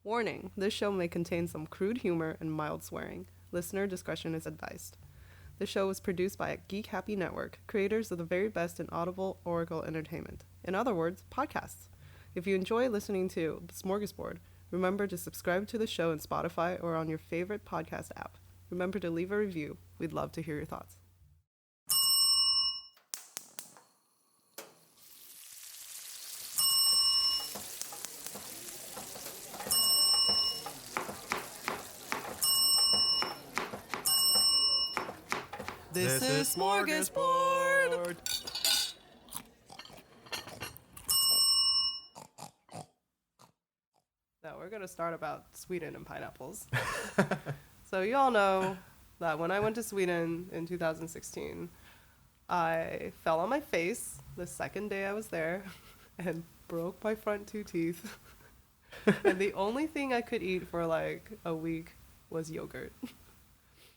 Warning, this show may contain some crude humor and mild swearing. Listener discretion is advised. The show was produced by Geek Happy Network, creators of the very best in audible Oracle entertainment. In other words, podcasts. If you enjoy listening to Smorgasbord, remember to subscribe to the show in Spotify or on your favorite podcast app. Remember to leave a review. We'd love to hear your thoughts. This is Smorgasbord! Now we're going to start about Sweden and pineapples. So you all know that when I went to Sweden in 2016, I fell on my face the second day I was there and broke my front two teeth. And the only thing I could eat for like a week was yogurt.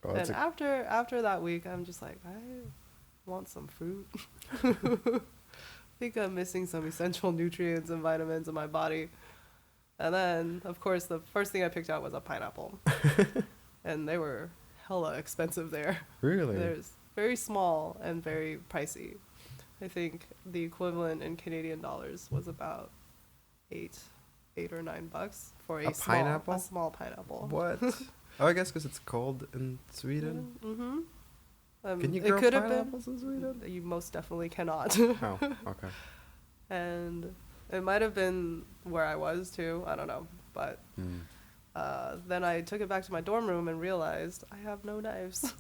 Oh, and after that week, I'm just like, I want some fruit. I think I'm missing some essential nutrients and vitamins in my body. And then, of course, the first thing I picked out was a pineapple. And they were hella expensive there. Really? There's very small and very pricey. I think the equivalent in Canadian dollars was about $8 or $9 for a small pineapple. What? Oh, I guess because it's cold in Sweden. Mm-hmm. Can you grow pineapples in Sweden? You most definitely cannot. Oh, okay. And it might have been where I was too. I don't know. But then I took it back to my dorm room and realized I have no knives.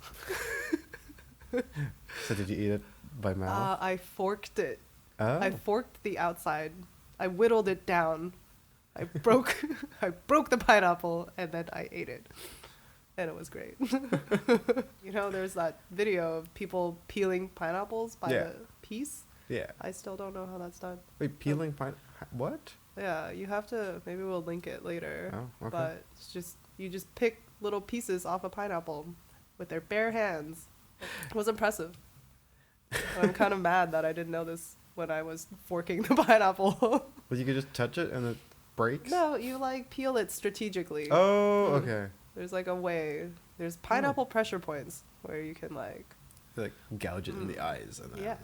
So did you eat it by mouth? I forked it. Oh. I forked the outside. I whittled it down. I broke the pineapple and then I ate it. And it was great. You know, there's that video of people peeling pineapples by the piece. Yeah. I still don't know how that's done. Wait, peeling what? Yeah, you have to, maybe we'll link it later. Oh, okay. But it's just, you just pick little pieces off a pineapple with their bare hands. It was impressive. I'm kind of mad that I didn't know this when I was forking the pineapple. But you could just touch it and it breaks? No, you like peel it strategically. Oh, okay. There's like a way. There's pineapple pressure points where you can like gouge it in the eyes and then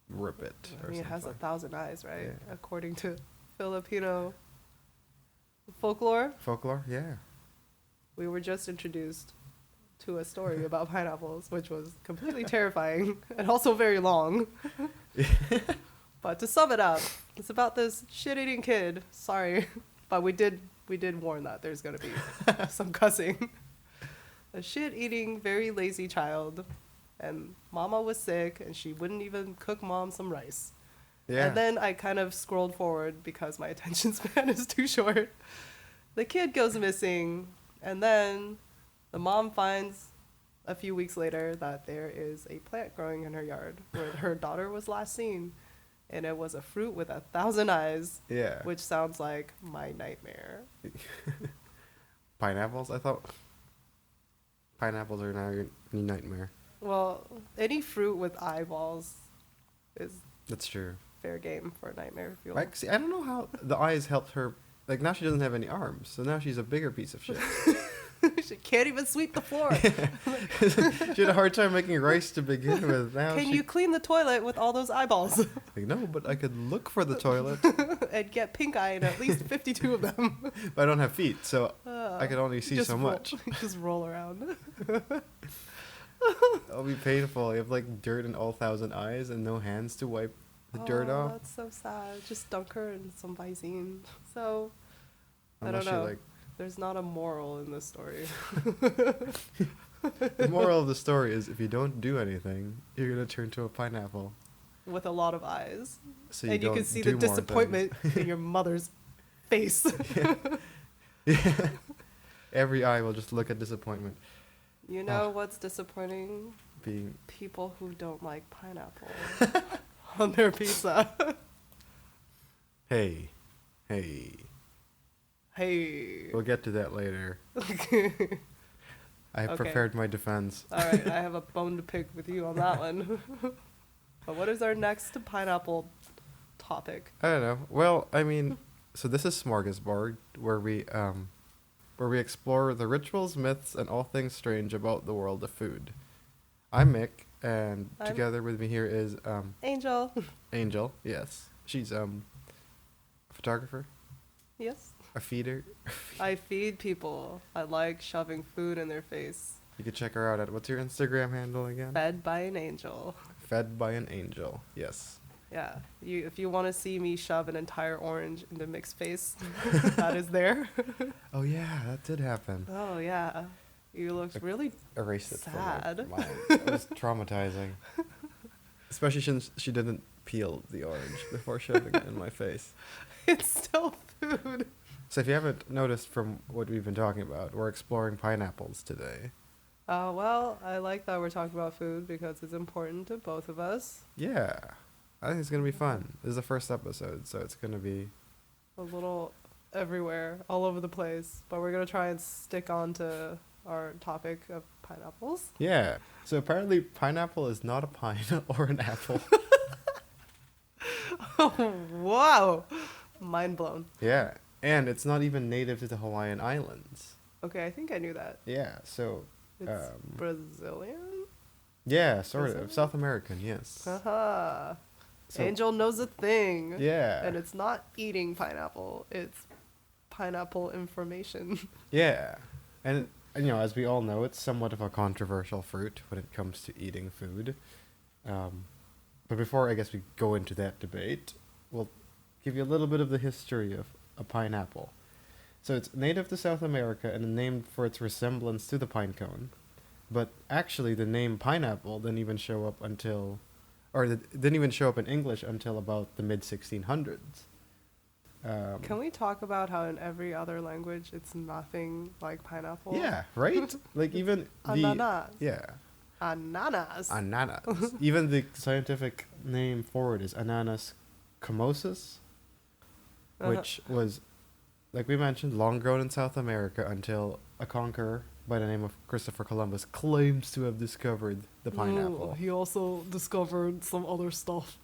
rip it. I mean, it has 1,000 eyes, right? Yeah. According to Filipino folklore. Folklore, yeah. We were just introduced to a story about pineapples, which was completely terrifying and also very long. But to sum it up, it's about this shit-eating kid. Sorry, but we did warn that there's gonna be some cussing. A shit-eating, very lazy child, and mama was sick, and she wouldn't even cook mom some rice. Yeah. And then I kind of scrolled forward because my attention span is too short. The kid goes missing, and then the mom finds a few weeks later that there is a plant growing in her yard where her daughter was last seen. And it was a fruit with 1,000 eyes. Yeah. Which sounds like my nightmare. Pineapples? I thought pineapples are now your nightmare. Well, any fruit with eyeballs is... That's true. Fair game for a nightmare fuel. Like, see, I don't know how the eyes helped her. Like, now she doesn't have any arms. So now she's a bigger piece of shit. She can't even sweep the floor. She had a hard time making rice to begin with. Now Can you clean the toilet with all those eyeballs? Like, no, but I could look for the toilet. And get pink eye in at least 52 of them. But I don't have feet, so I can only see so much. Just roll around. It'll be painful. You have like dirt in all 1,000 eyes and no hands to wipe the dirt off. That's so sad. Just dunk her in some Visine. So, Unless I don't know. There's not a moral in this story. The moral of the story is if you don't do anything, you're going to turn to a pineapple. With a lot of eyes. So you can see the disappointment in your mother's face. Yeah. Every eye will just look at disappointment. You know what's disappointing? Being people who don't like pineapple on their pizza. Hey. We'll get to that later. I have prepared my defense. All right, I have a bone to pick with you on that one. But what is our next pineapple topic? I don't know. Well, I mean, so this is Smorgasbord, where we explore the rituals, myths, and all things strange about the world of food. I'm Mick, and together with me here is Angel. Angel. Yes, she's a photographer, Yes. a feeder. I feed people. I like shoving food in their face. You can check her out at, what's your Instagram handle again? Fed by an angel. Fed by an angel. Yes. Yeah. If you want to see me shove an entire orange into Mick's face, that is there. Oh yeah, that did happen. Oh yeah. You looked really Erased it sad. from my mind. It was traumatizing. Especially since she didn't peel the orange before shoving it in my face. It's still food. So if you haven't noticed from what we've been talking about, we're exploring pineapples today. Well, I like that we're talking about food because it's important to both of us. Yeah. I think it's going to be fun. This is the first episode, so it's going to be... A little everywhere, all over the place. But we're going to try and stick on to our topic of pineapples. Yeah. So apparently pineapple is not a pine or an apple. Oh, wow. Mind blown. Yeah. And it's not even native to the Hawaiian Islands. Okay, I think I knew that. Yeah, so... It's Brazilian? Yeah, sort Brazilian? of. South American, yes. Haha. So- Angel knows a thing. Yeah. And it's not eating pineapple. It's pineapple information. Yeah. And, you know, as we all know, it's somewhat of a controversial fruit when it comes to eating food. But before, I guess, we go into that debate, we'll give you a little bit of the history of a pineapple. So it's native to South America and named for its resemblance to the pine cone. But actually, the name pineapple didn't even show up until... didn't even show up in English until about the mid-1600s. Can we talk about how in every other language it's nothing like pineapple? Yeah, right? Like even the... Ananas. Yeah. Ananas. Ananas. Even the scientific name for it is Ananas comosus, which was, like we mentioned, long grown in South America until a conqueror by the name of Christopher Columbus claims to have discovered the pineapple. He also discovered some other stuff,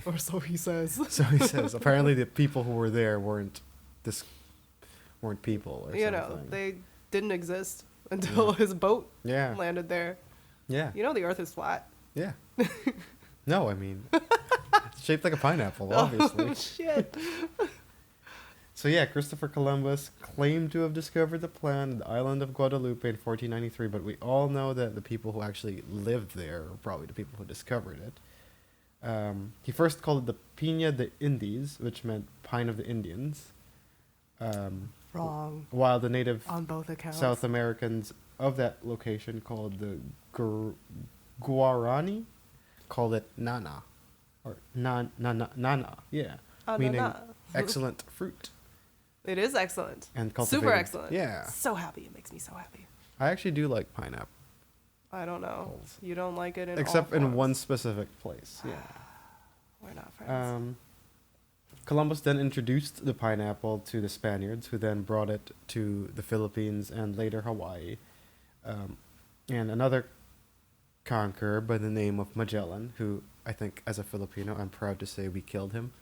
or so he says. So he says. Apparently, the people who were there weren't people or something. They didn't exist until his boat Yeah. landed there. Yeah. You know the Earth is flat. Yeah. No, I mean, it's shaped like a pineapple, obviously. Oh shit. So yeah, Christopher Columbus claimed to have discovered the plant, the island of Guadalupe in 1493, but we all know that the people who actually lived there are probably the people who discovered it. He first called it the Piña de Indies, which meant pine of the Indians. Wrong. While the native On both accounts. South Americans of that location called the Guarani, called it Nana. Or Nana, yeah. Meaning Ananas. excellent fruit. It is excellent. And Super cultivated. excellent. Yeah. So happy. It makes me so happy. I actually do like pineapple. I don't know. Apples. You don't like it in Except all in forms. one specific place, yeah. We're not friends. Columbus then introduced the pineapple to the Spaniards, who then brought it to the Philippines and later Hawaii. And another conqueror by the name of Magellan, who I think as a Filipino, I'm proud to say we killed him.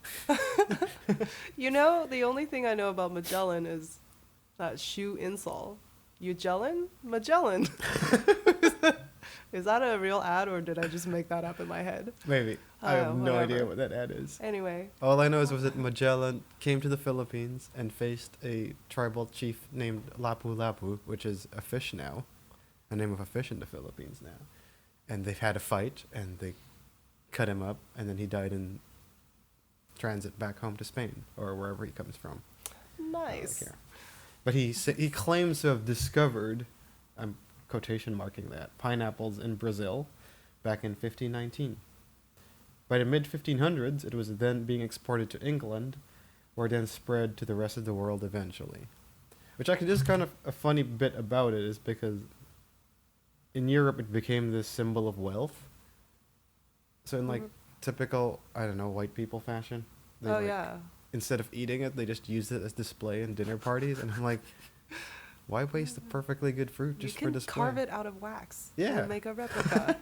You know, the only thing I know about Magellan is that shoe insole. Magellan? Magellan. Is that a real ad or did I just make that up in my head? Maybe. I have no whatever. idea what that ad is. Anyway. All I know is was that Magellan came to the Philippines and faced a tribal chief named Lapu-Lapu, which is a fish now, a name of a fish in the Philippines now. And they've had a fight, and they cut him up, and then he died in transit back home to Spain, or wherever he comes from. Nice. I don't care. But he claims to have discovered, I'm quotation marking that, pineapples in Brazil back in 1519. By the mid-1500s, it was then being exported to England, where it then spread to the rest of the world eventually. Which actually is kind of a funny bit about it is because in Europe it became this symbol of wealth. So in like typical, I don't know, white people fashion, they instead of eating it, they just use it as display in dinner parties. And I'm like, why waste a perfectly good fruit just for display? You can carve it out of wax. Yeah. And make a replica.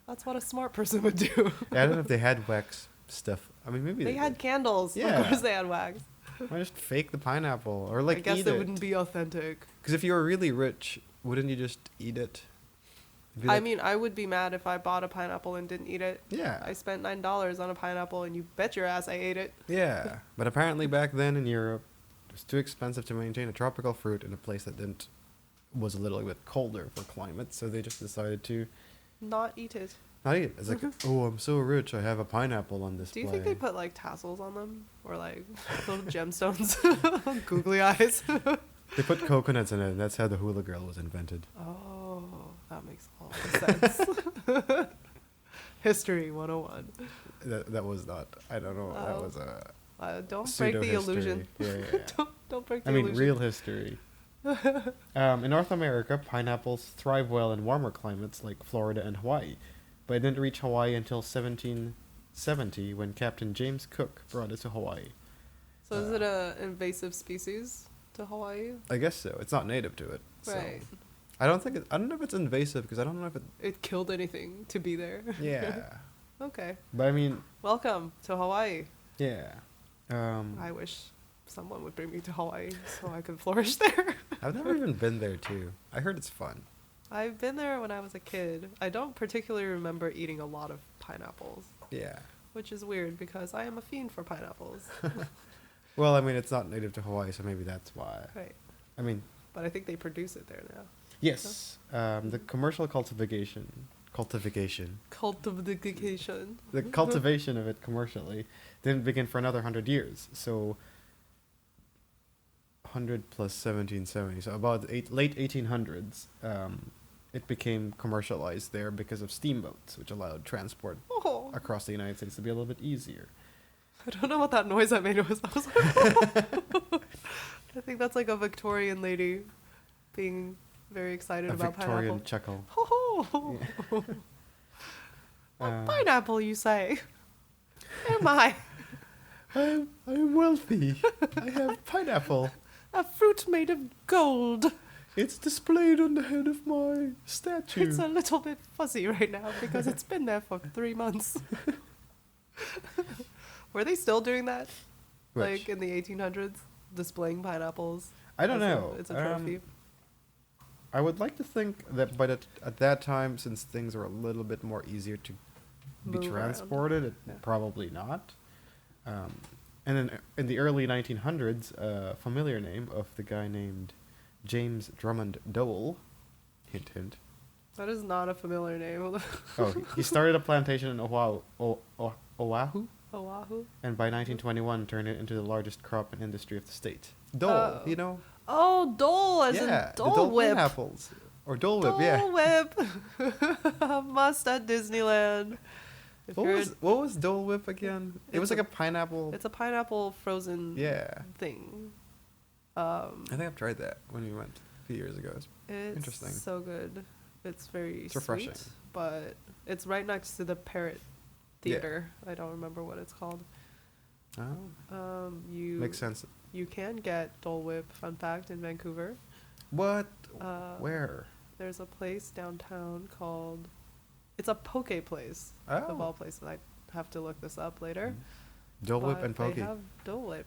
That's what a smart person would do. Yeah, I don't know if they had wax stuff. I mean, maybe They had candles. Yeah. Of course they had wax. Why just fake the pineapple or like I guess eat it it? wouldn't be authentic. Because if you were really rich, wouldn't you just eat it? Be I like, mean, I would be mad if I bought a pineapple and didn't eat it. yeah, I spent $9 on a pineapple, and you bet your ass I ate it. yeah. But apparently back then in Europe, it was too expensive to maintain a tropical fruit in a place that was a little bit colder for climate, so they just decided to Not eat it. not eat it. It's like, oh, I'm so rich, I have a pineapple on Do display. you think they put like tassels on them or like little gemstones, googly eyes? They put coconuts in it, and that's how the hula girl was invented. Oh, that makes all the sense. History 101. That was not. I don't know. That Oh. was a Don't break the illusion. Yeah, yeah, yeah. Don't break the I mean, illusion. real history. In North America, pineapples thrive well in warmer climates like Florida and Hawaii, but it didn't reach Hawaii until 1770 when Captain James Cook brought it to Hawaii. So is it a invasive species to Hawaii? I guess so. It's not native to it. So. Right. I don't know if it's invasive because I don't know if it. It killed anything to be there. Yeah. Okay. But I mean, Welcome to Hawaii. yeah. I wish someone would bring me to Hawaii so I could flourish there. I've never even been there too. I heard it's fun. I've been there when I was a kid. I don't particularly remember eating a lot of pineapples, Yeah. which is weird because I am a fiend for pineapples. Well, I mean, it's not native to Hawaii, so maybe that's why. Right. I mean, But I think they produce it there now. yes. The commercial cultivation. Cultivation. The cultivation of it commercially didn't begin for another 100 years. So 100 plus 1770, so about late 1800s, it became commercialized there because of steamboats, which allowed transport Oh, across the United States to be a little bit easier. I don't know what that noise I made was. I think that's like a Victorian lady being very excited A about Victorian pineapple. chuckle. Ho ho! Uh, Pineapple, you say? Am I? I'm wealthy. I have pineapple. A fruit made of gold. It's displayed on the head of my statue. It's a little bit fuzzy right now because it's been there for 3 months. Were they still doing that? Which? Like in the 1800s? Displaying pineapples? I don't as know. It's a trophy. I would like to think that, but at that time, since things were a little bit more easier to be Move around. transported, Yeah. probably not. And then in the early 1900s, a familiar name of the guy named James Drummond Dole, hint hint. That is not a familiar name. Oh, he started a plantation in Oahu, Oahu? and by 1921 turned it into the largest crop and industry of the state. Dole, Oh. you know? Oh, Dole, as Yeah, in the Dole Whip. pineapples. Or Dole Whip, yeah. Dole Whip. Must at Disneyland. If you're What was Dole Whip again? It was It's like a pineapple. It's a pineapple frozen Yeah. thing. I think I've tried that when we went a few years ago. It's Interesting. so good. It's very It's refreshing. sweet, but it's right next to the Parrot Theater. I don't remember what it's called. Oh, You makes sense. You can get Dole Whip. Fun fact in Vancouver. What? Where? There's a place downtown called. It's a poke place. Of Oh. all places, I have to look this up later. Dole Whip But and poke. They have Dole Whip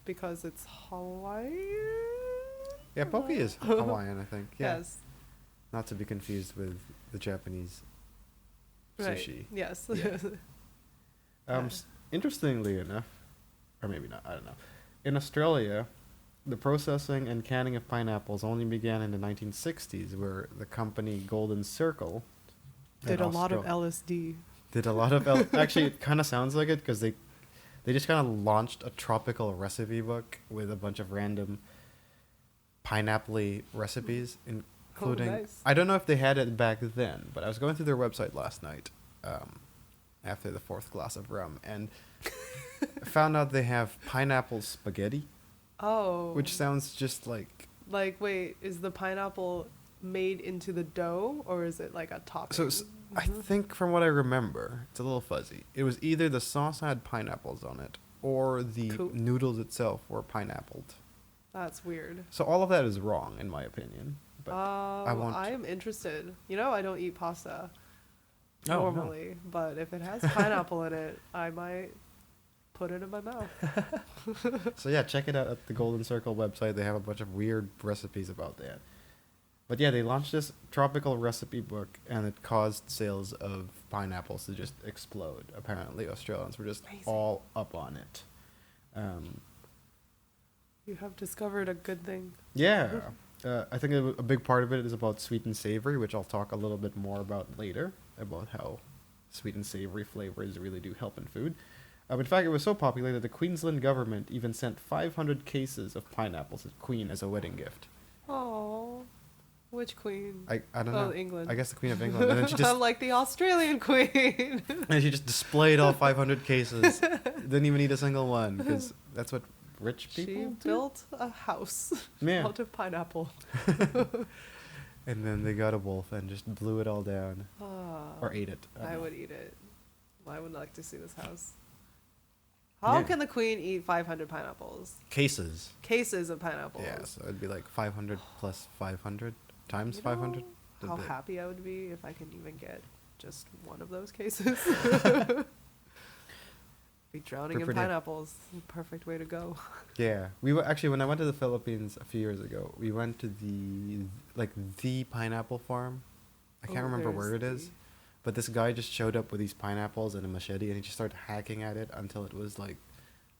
because it's Hawaiian. Yeah, poke is Hawaiian, I think. Yeah. Yes. Not to be confused with the Japanese Right. sushi. Yes. Yeah. Yeah. Interestingly enough, or maybe not, I don't know. In Australia, the processing and canning of pineapples only began in the 1960s, where the company Golden Circle Did in a lot of Austral- LSD. Did a lot of actually it kind of sounds like it because they just kind of launched a tropical recipe book with a bunch of random pineapple recipes, including nice. I don't know if they had it back then, but I was going through their website last night after the fourth glass of rum and found out they have pineapple spaghetti, Oh. which sounds just like Like, wait, is the pineapple made into the dough or is it like a topping? so. I think from what I remember, it's a little fuzzy. It was either the sauce had pineapples on it or the Cool. noodles itself were pineappled. That's weird. So all of that is wrong, in my opinion. But won't- I am interested. You know, I don't eat pasta Oh, no. normally, but if it has pineapple in it, I might put it in my mouth. So yeah, check it out at the Golden Circle website. They have a bunch of weird recipes about that. But yeah, they launched this tropical recipe book, and it caused sales of pineapples to just explode. Apparently, Australians were just Amazing. all up on it. You have discovered a good thing. Yeah. I think a big part of it is about sweet and savory, which I'll talk a little bit more about later, about how sweet and savory flavors really do help in food. In fact, it was so popular that the Queensland government even sent 500 cases of pineapples to the Queen as a wedding gift. Oh, which queen? I don't Oh, know. England. I guess the Queen of England. And then she just I'm like the Australian queen. and she just displayed all 500 cases. Didn't even need a single one, because that's what rich people She do. built a house Yeah. out of pineapple. And then they got a wolf and just blew it all down. Oh, Or ate it. I don't would know. eat it. I would like to see this house. How Yeah. can the queen eat 500 pineapples? Cases. Cases of pineapples. Yeah, so it'd be like 500 plus 500 times You know 500. How Bit. happy I would be if I can even get just one of those cases. Be drowning in Pretty- pineapples. Perfect way to go. Yeah, we were actually, when I went to the Philippines a few years ago, we went to the pineapple farm. I can't Oh, remember where it there's is, but this guy just showed up with these pineapples and a machete, and he just started hacking at it until it was like,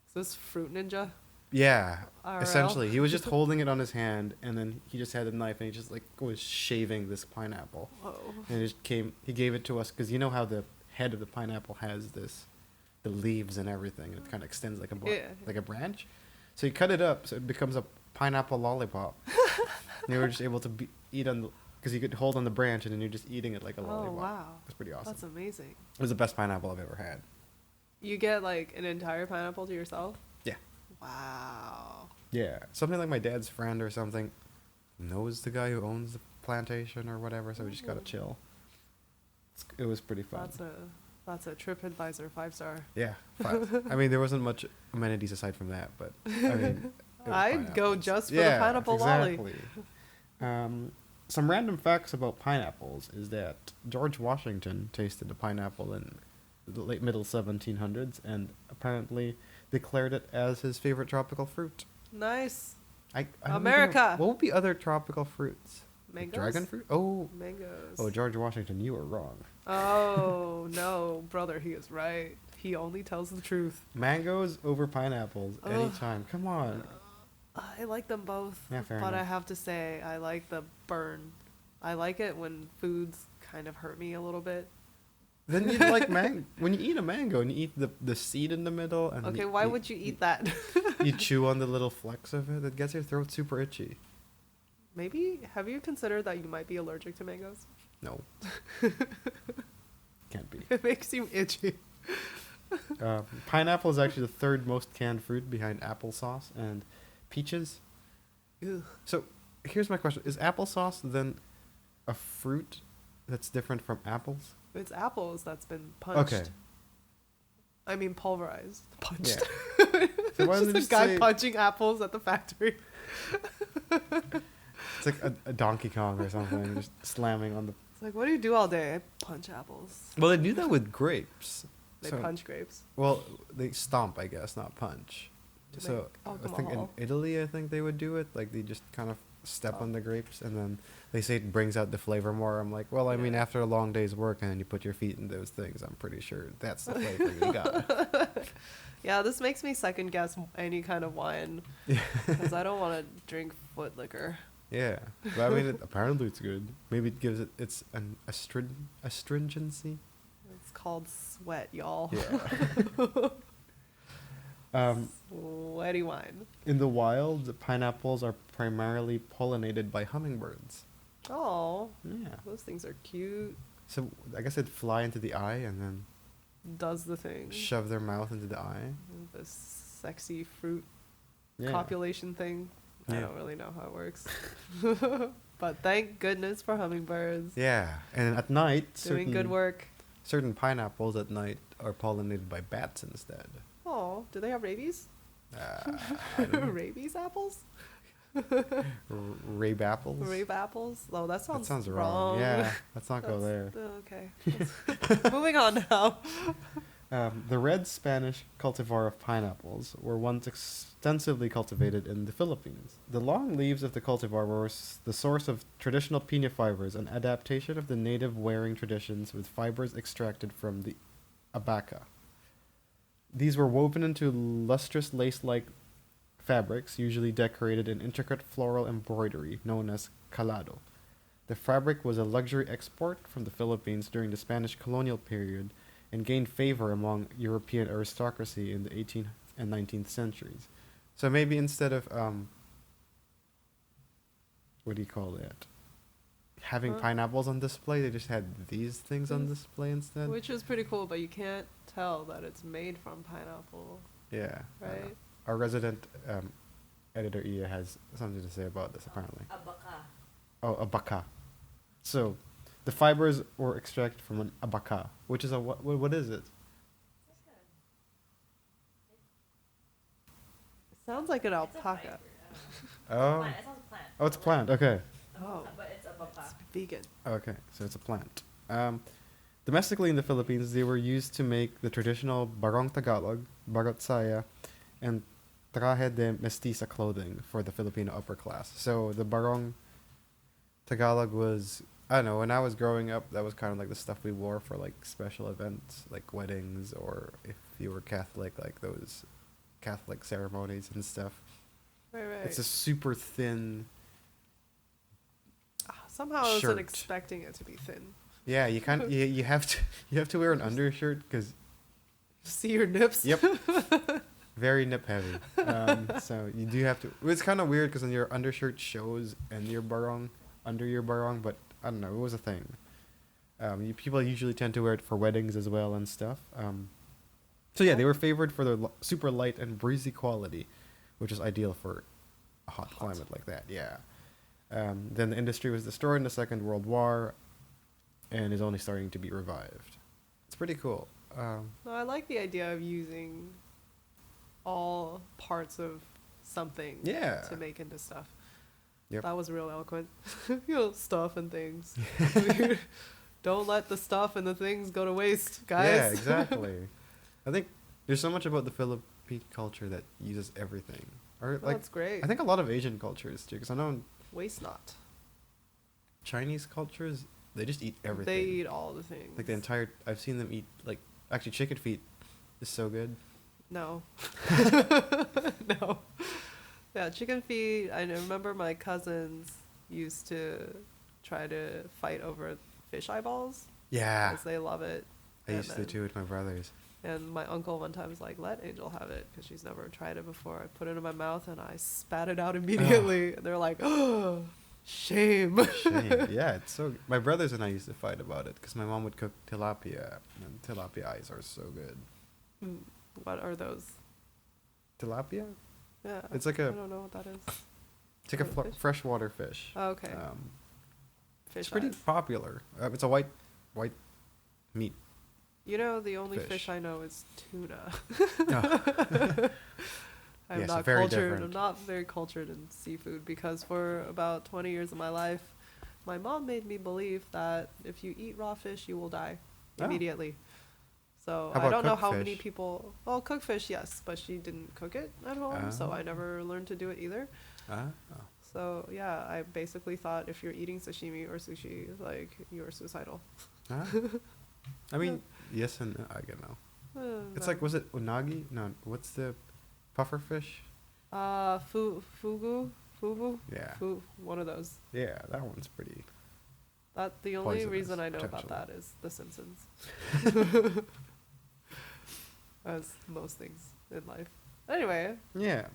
Is this Fruit Ninja? yeah, IRL? essentially. He was just holding it on his hand, and then he just had a knife, and he just like was shaving this pineapple, Whoa. and he gave it to us because you know how the head of the pineapple has the leaves and everything, and it kind of extends like like a branch. So he cut it up so it becomes a pineapple lollipop. And you were just able to eat on because you could hold on the branch, and then you're just eating it like a lollipop. Oh, wow. It's pretty awesome. That's amazing. It was the best pineapple I've ever had. You get like an entire pineapple to yourself? Yeah. Wow. Yeah, something like my dad's friend or something knows the guy who owns the plantation or whatever, so we just gotta chill. It was pretty fun. That's a TripAdvisor 5-star. Yeah, fun. I mean, there wasn't much amenities aside from that, but I mean, it was I'd go pineapples. just for the pineapple lolly. Exactly. Some random facts about pineapples is that George Washington tasted a pineapple in the late middle 1700s and apparently declared it as his favorite tropical fruit. Nice. I don't even America. know- What would be other tropical fruits? Like Mangoes? dragon fruit? Oh, Mangoes. George Washington, you were wrong. Oh, no, brother, he is right. He only tells the truth. Mangoes over pineapples Ugh. anytime. Come on. I like them both, Yeah, fair but I enough. have to say I like the burn. I like it when foods kind of hurt me a little bit. Then you like when you eat a mango and you eat the seed in the middle and Okay, why would you eat that? you chew on the little flecks of it? It gets your throat super itchy. Maybe, have you considered that you might be allergic to mangoes? No. Can't be. It makes you itchy. Pineapple is actually the third most canned fruit behind applesauce and peaches. Ugh. So here's my question: is applesauce then a fruit that's different from apples? It's apples that's been punched. Okay. I mean pulverized. Punched. Yeah. So why It's don't just they a just guy say- punching apples at the factory. It's like a Donkey Kong or something, just slamming on the. It's like, what do you do all day? I punch apples. Well, they do that with grapes. They So- punch grapes. Well, they stomp, I guess, not punch. To So make I think in alcohol. Italy, I think they would do it. Like they just kind of step on the grapes, and then they say it brings out the flavor more. I'm like, well, I mean, Yeah. after a long day's work, and then you put your feet in those things, I'm pretty sure that's the flavor you got. Yeah, this makes me second guess any kind of wine because I don't want to drink foot liquor. Yeah, but I mean, apparently it's good. Maybe it gives it an astringency. It's called sweat, y'all. Yeah. Sweaty wine. In the wild, the pineapples are primarily pollinated by hummingbirds. Oh, Yeah. those things are cute. So I guess they'd fly into the eye and then Does the thing. shove their mouth into the eye. The sexy fruit Yeah. copulation thing. I Yeah. don't really know how it works. But thank goodness for hummingbirds. Yeah, and at night, Doing good work. certain pineapples at night are pollinated by bats instead. Oh, do they have rabies? I don't know. Rabies apples? Rabe apples. Rabe apples? Oh, that That sounds, sounds wrong. Yeah, let's not go there. Okay. Moving on now. The red Spanish cultivar of pineapples were once extensively cultivated in the Philippines. The long leaves of the cultivar were the source of traditional piña fibers, an adaptation of the native wearing traditions with fibers extracted from the abaca. These were woven into lustrous lace-like fabrics, usually decorated in intricate floral embroidery known as calado. The fabric was a luxury export from the Philippines during the Spanish colonial period and gained favor among European aristocracy in the 18th and 19th centuries. So maybe instead of what do you call that? Having pineapples on display, they just had these things on display instead. Which is pretty cool, but you can't tell that it's made from pineapple. Yeah. Right? Our resident editor Ia has something to say about this apparently. Abaca. Oh, abaca. So, the fibers were extracted from an abaca, which is a what is it? It sounds like an It's a alpaca. fiber. Oh. Plant. It sounds like plant. Oh, it's a plant. Okay. Oh, But it's abaca. it's vegan. Okay, so it's a plant. Domestically in the Philippines, they were used to make the traditional barong Tagalog, barot saya, and traje de mestiza clothing for the Filipino upper class. So the barong Tagalog was, I don't know, when I was growing up, that was kind of like the stuff we wore for like special events, like weddings, or if you were Catholic, like those Catholic ceremonies and stuff. Right. It's a super thin. Somehow I wasn't shirt. expecting it to be thin. Yeah, you kind of you have to wear an undershirt because See your nips? Yep. Very nip heavy. So you do have to. It's kind of weird because then your undershirt shows and your barong under your barong, but I don't know. It was a thing. People usually tend to wear it for weddings as well and stuff. So yeah, they were favored for their super light and breezy quality, which is ideal for a hot climate like that. Yeah. Then the industry was destroyed in the Second World War, and is only starting to be revived. It's pretty cool. No, I like the idea of using all parts of something Yeah. to make into stuff. Yep. That was real eloquent. Stuff and things. Don't let the stuff and the things go to waste, guys. Yeah, exactly. I think there's so much about the Philippine culture that uses everything. Or like, That's great. I think a lot of Asian cultures too, because I know Waste not. Chinese cultures, they just eat everything. They eat all the things. Like the entire. I've seen them eat like actually chicken feet is so good. No. No. Yeah, chicken feet. I remember my cousins used to try to fight over fish eyeballs Yeah, because they love it. I And used to then- too with my brothers. And my uncle one time was like, "Let Angel have it," because she's never tried it before. I put it in my mouth and I spat it out immediately. And they're like, "Oh, shame." Shame. Yeah, it's so. My brothers and I used to fight about it because my mom would cook tilapia, and tilapia eyes are so good. Mm, what are those? Tilapia? Yeah, It's like I a. don't know what that is. It's like a Fish? freshwater fish. Oh, okay. It's Fish pretty eyes. popular. It's a white meat. You know, the only fish. fish I know is tuna. Oh. I'm Yes, not very cultured. I'm different. not very cultured in seafood because for about 20 years of my life, my mom made me believe that if you eat raw fish, you will die Oh. immediately. So How I about don't know cooked how many fish? people. Well, cooked fish, yes, but she didn't cook it at home, so I Oh. never learned to do it either. Oh. So yeah, I basically thought if you're eating sashimi or sushi, like you're suicidal. Ah. I mean, yes and no, I don't know. It's No. like, was it unagi? No, what's the puffer fish? Fugu, Yeah. one of those. Yeah, that one's pretty. That the only Poisonous, reason I know about potentially. that is The Simpsons. As most things in life. Anyway, Yeah.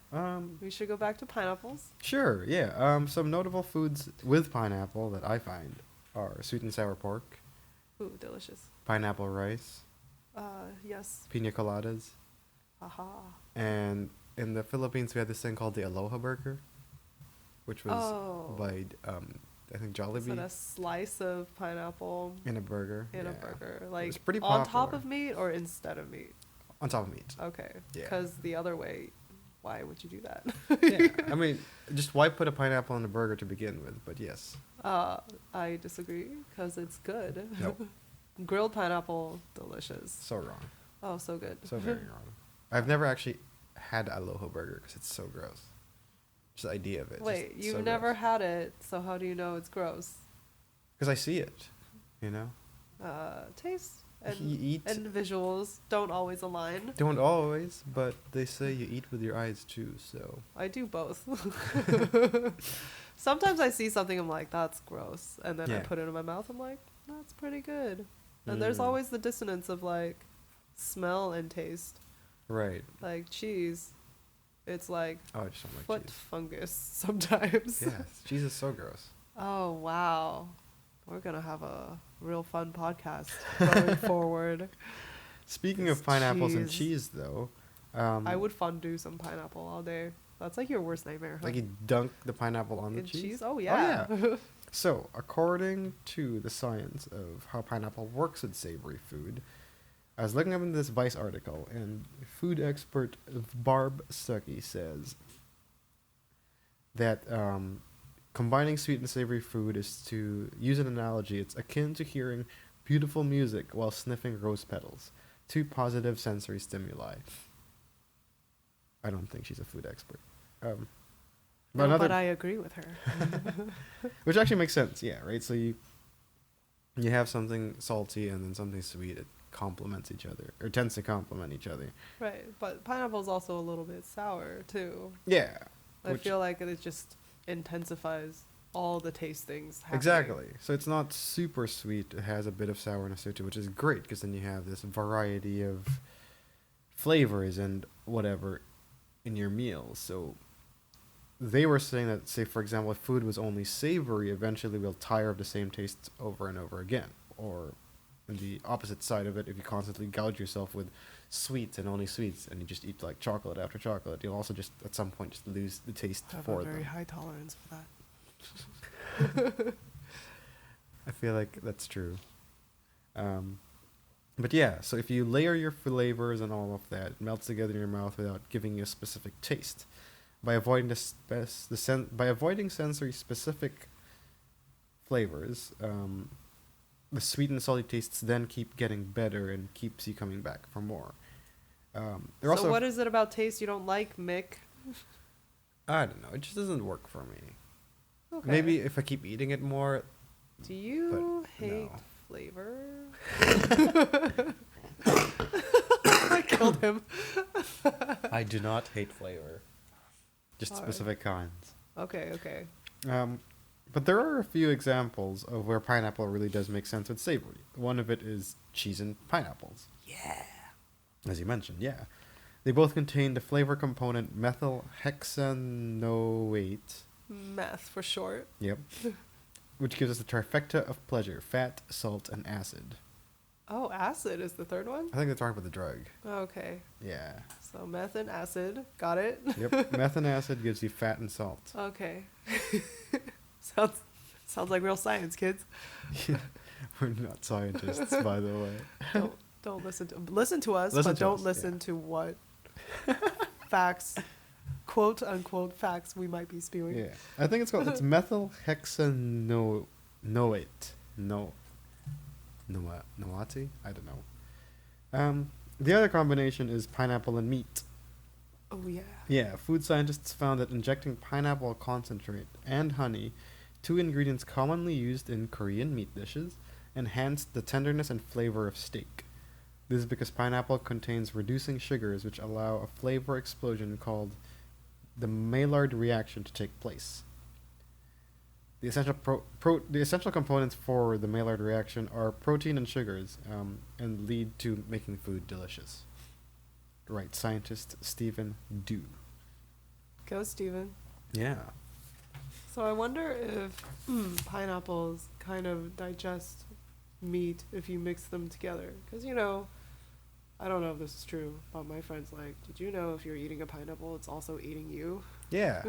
we should go back to pineapples. Sure. Yeah. Some notable foods with pineapple that I find are sweet and sour pork, Ooh, delicious. pineapple rice, Yes. pina coladas, Haha. and in the Philippines we had this thing called the Aloha Burger, which was Oh. by I think Is it Jollibee a slice of pineapple in a burger. in a Yeah. burger? Like pretty on top popular. of meat or instead of meat? On top of meat. Okay. Yeah. Because the other way, why would you do that? Yeah. I mean, just why put a pineapple in a burger to begin with? But yes. I disagree because it's good. Nope. Grilled pineapple, delicious. So wrong. Oh, so good. So very wrong. I've never actually had aloha burger because it's so gross. Just the idea of it. Wait, you've never had it, so how do you know it's gross? Because I see it, you know? Taste You eat. and visuals don't always align. Don't always, but they say you eat with your eyes too, so. I do both. Sometimes I see something, I'm like, that's gross. And then I Yeah. put it in my mouth, I'm like, that's pretty good. And there's always the dissonance of like smell and taste. Right. Like cheese, it's like Oh, I just don't like foot cheese. fungus sometimes. Yeah, cheese is so gross. Oh, wow. We're going to have a real fun podcast going forward. Speaking It's of pineapples and cheese. cheese, though, I would fondue some pineapple all day. That's like your worst nightmare, huh? like you dunk the pineapple on the In cheese. Oh, yeah. So, according to the science of how pineapple works with savory food, I was looking up into this Vice article, and food expert Barb Stuckey says that combining sweet and savory food is, to use an analogy, it's akin to hearing beautiful music while sniffing rose petals. Two positive sensory stimuli. I don't think she's a food expert. But I agree with her. Which actually makes sense, yeah, right? So you have something salty and then something sweet. It complements each other, or tends to complement each other. Right. But pineapple's also a little bit sour, too. Yeah. I feel like it just intensifies all the taste things happening. Exactly. So it's not super sweet. It has a bit of sourness to it, which is great because then you have this variety of flavors and whatever in your meals. So they were saying that, say, for example, if food was only savory, eventually we'll tire of the same tastes over and over again. Or on the opposite side of it, if you constantly gouge yourself with sweets and only sweets, and you just eat like chocolate after chocolate, you'll also just at some point just lose the taste I have for a very them. high tolerance for that. I feel like that's true. But yeah, so if you layer your flavors and all of that, it melts together in your mouth without giving you a specific taste. By avoiding by avoiding sensory specific flavors, the sweet and salty tastes then keep getting better and keeps you coming back for more. So what is it about taste you don't like, Mick? I don't know. It just doesn't work for me. Okay. Maybe if I keep eating it more. Do you but hate no. flavor? I killed him. I do not hate flavor. Just Alright. specific kinds. Okay. But there are a few examples of where pineapple really does make sense with savory. One of it is cheese and pineapples. Yeah. As you mentioned, yeah. They both contain the flavor component methyl hexanoate. Meth for short. Yep. Which gives us the trifecta of pleasure: fat, salt, and acid. Oh, acid is the third one? I think they're talking about the drug. Okay. Yeah. So meth and acid. Got it? Yep. Meth and acid gives you fat and salt. Okay. Sounds like real science, kids. We're not scientists, by the way. Don't listen to us, Listen but to don't us, listen yeah. to what facts, quote unquote facts we might be spewing. Yeah. I think it's methyl hexanoate. Noati? I don't know. The other combination is pineapple and meat. Oh yeah. Yeah, food scientists found that injecting pineapple concentrate and honey, two ingredients commonly used in Korean meat dishes, enhanced the tenderness and flavor of steak. This is because pineapple contains reducing sugars which allow a flavor explosion called the Maillard reaction to take place. The essential components for the Maillard reaction are protein and sugars, and lead to making food delicious. Right, scientist Stephen Dew. Go, Steven. Yeah. So I wonder if pineapples kind of digest meat if you mix them together. Because, I don't know if this is true, but my friend's like, did you know if you're eating a pineapple, it's also eating you? Yeah.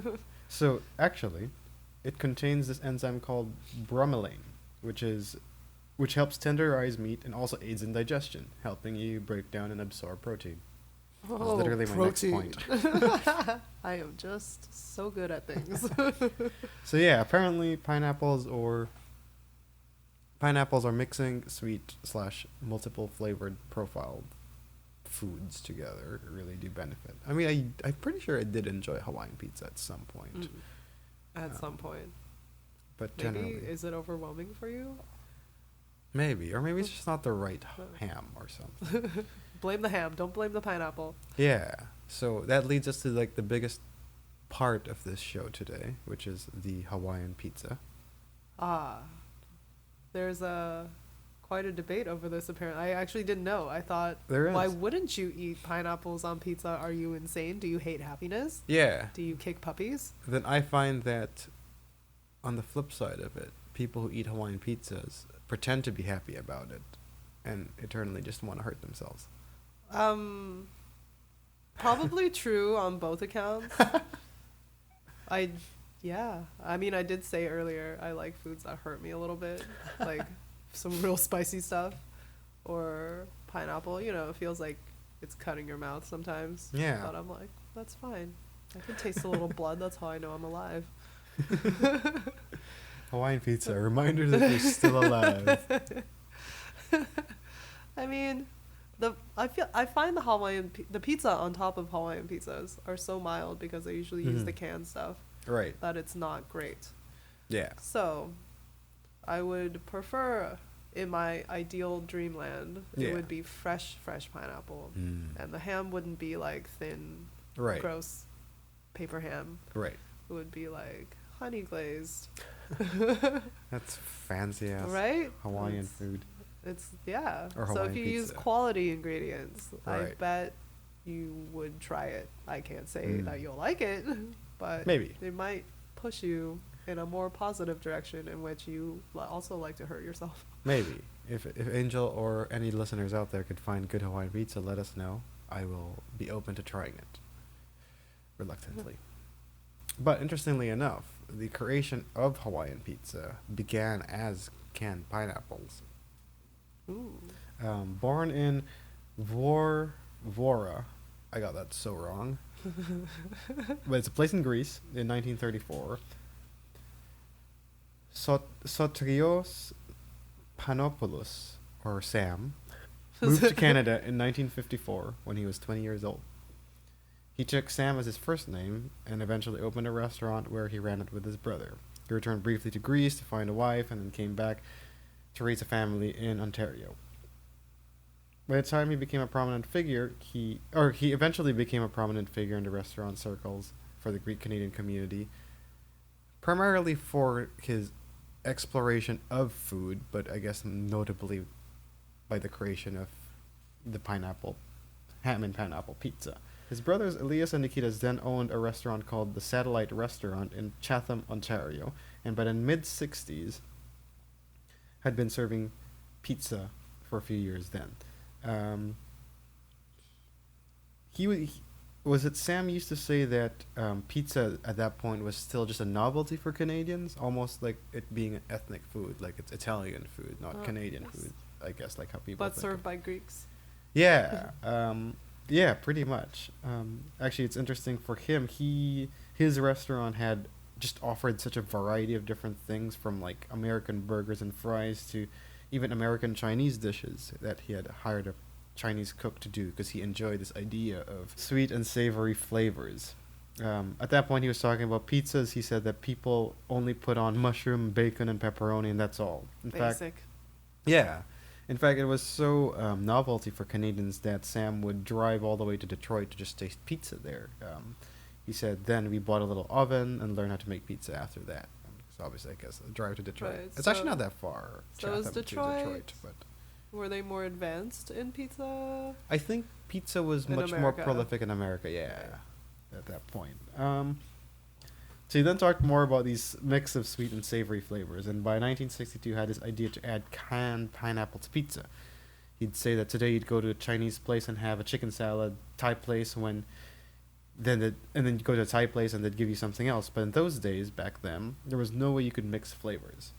So, actually, it contains this enzyme called bromelain, which helps tenderize meat and also aids in digestion, helping you break down and absorb protein. That's literally my next point. I am just so good at things. So yeah, apparently pineapples are mixing sweet / multiple flavored foods together really do benefit. I mean, I'm pretty sure I did enjoy Hawaiian pizza at some point. At some point. But Maybe, generally, is it overwhelming for you? maybe. Or maybe it's just not the right ham or something. Blame the ham. Don't blame the pineapple. Yeah. So that leads us to like the biggest part of this show today, which is the Hawaiian pizza. There's quite a debate over this apparently. I actually didn't know. I thought, There is. why wouldn't you eat pineapples on pizza? Are you insane? Do you hate happiness? Yeah. Do you kick puppies? Then I find that on the flip side of it, people who eat Hawaiian pizzas pretend to be happy about it and eternally just want to hurt themselves. Probably true on both accounts. I mean, I did say earlier I like foods that hurt me a little bit, like some real spicy stuff, or pineapple. You know, it feels like it's cutting your mouth sometimes. Yeah. But I'm like, that's fine. I can taste a little blood. That's how I know I'm alive. Hawaiian pizza, a reminder that you're still alive. I mean, I find the pizza on top of Hawaiian pizzas are so mild because they usually use the canned stuff. Right. That it's not great. Yeah. So, I would prefer, in my ideal dreamland, it would be fresh pineapple, and the ham wouldn't be like thin, Right. gross paper ham. Right. It would be like honey glazed. That's fancy ass Right? Hawaiian food. It's yeah. Or So Hawaiian if you use pizza. quality ingredients, I Right. bet you would try it. I can't say that you'll like it, but Maybe. it might push you in a more positive direction in which you also like to hurt yourself. Maybe. If Angel or any listeners out there could find good Hawaiian pizza, let us know. I will be open to trying it. Reluctantly. But interestingly enough, the creation of Hawaiian pizza began as canned pineapples. Ooh. Born in Vora, I got that so wrong. But it's a place in Greece in 1934. Sotrios Panopoulos, or Sam, moved to Canada in 1954 when he was 20 years old. He took Sam as his first name and eventually opened a restaurant where he ran it with his brother. He returned briefly to Greece to find a wife and then came back to raise a family in Ontario. By the time he became a prominent figure, he eventually became a prominent figure in the restaurant circles for the Greek Canadian community, primarily for his exploration of food, but I guess notably by the creation of the ham and pineapple pizza. His brothers Elias and Nikitas then owned a restaurant called the Satellite Restaurant in Chatham, Ontario, and by the mid-60s had been serving pizza for a few years then. Sam used to say that pizza at that point was still just a novelty for Canadians, almost like it being an ethnic food, like it's Italian food, not Canadian food, I guess, like how people But think served of. by Greeks. Yeah, yeah, pretty much. Actually, it's interesting for him. His restaurant had just offered such a variety of different things, from like American burgers and fries to even American Chinese dishes that he had hired a Chinese cook to do because he enjoyed this idea of sweet and savory flavors. At that point, he was talking about pizzas. He said that people only put on mushroom, bacon, and pepperoni, and that's all. In fact, yeah. In fact, it was so novelty for Canadians that Sam would drive all the way to Detroit to just taste pizza there. He said, then we bought a little oven and learned how to make pizza after that. So obviously, I guess, a drive to Detroit. Right, It's so- actually not that far. so is Chatham to Detroit- but Were they more advanced in pizza? I think pizza was In much more America. prolific in America, yeah, at that point. So he then talked more about these mix of sweet and savory flavors, and by 1962 had this idea to add canned pineapple to pizza. He'd say that today you'd go to a Chinese place and have a chicken salad, Thai place and then you go to a Thai place and they'd give you something else. But in those days, back then, there was no way you could mix flavors,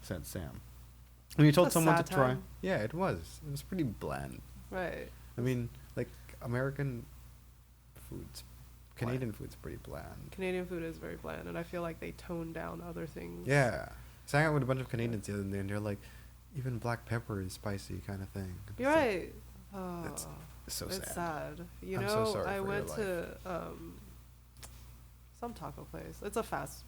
said Sam. When you told A someone to sad try, time. yeah, it was pretty bland. Right. I mean, like American foods, Canadian food's pretty bland. Canadian food is very bland, and I feel like they tone down other things. Yeah, so I hung out with a bunch of Canadians the other day, and they're like, even black pepper is spicy, kind of thing. You're It's right. That's so it's sad. sad. You I'm know, so sorry I for your went life. to some taco place. It's a fast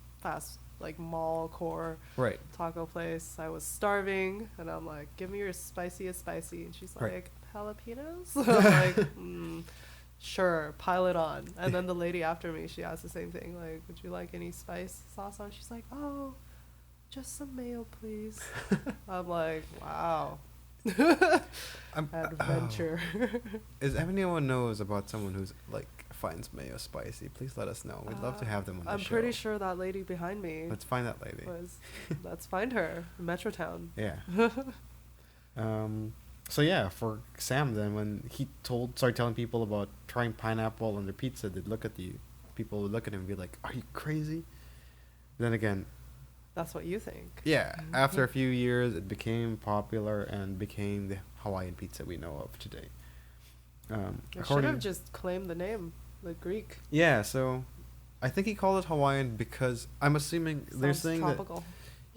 like mall core Right. taco place. I was starving, and I'm like, "Give me your spiciest spicy," and she's Right. like, "Jalapenos." I'm like, "Sure, pile it on." And then the lady after me, she asked the same thing, like, "Would you like any spice sauce on?" She's like, "Oh, just some mayo, please." I'm like, "Wow." I'm, Adventure. If anyone knows about someone who's like finds mayo spicy, please let us know. We'd love to have them on the I'm show. pretty sure that lady behind me Let's find that lady. let's find her. Metrotown. Yeah. So yeah, for Sam then, when he started telling people about trying pineapple on their pizza, they'd look at people would look at him and be like, "Are you crazy?" Then again, That's what you think. yeah, after a few years, it became popular and became the Hawaiian pizza we know of today. They should have just claimed the name, the Greek. Yeah, so I think he called it Hawaiian because I'm assuming they're Sounds saying tropical.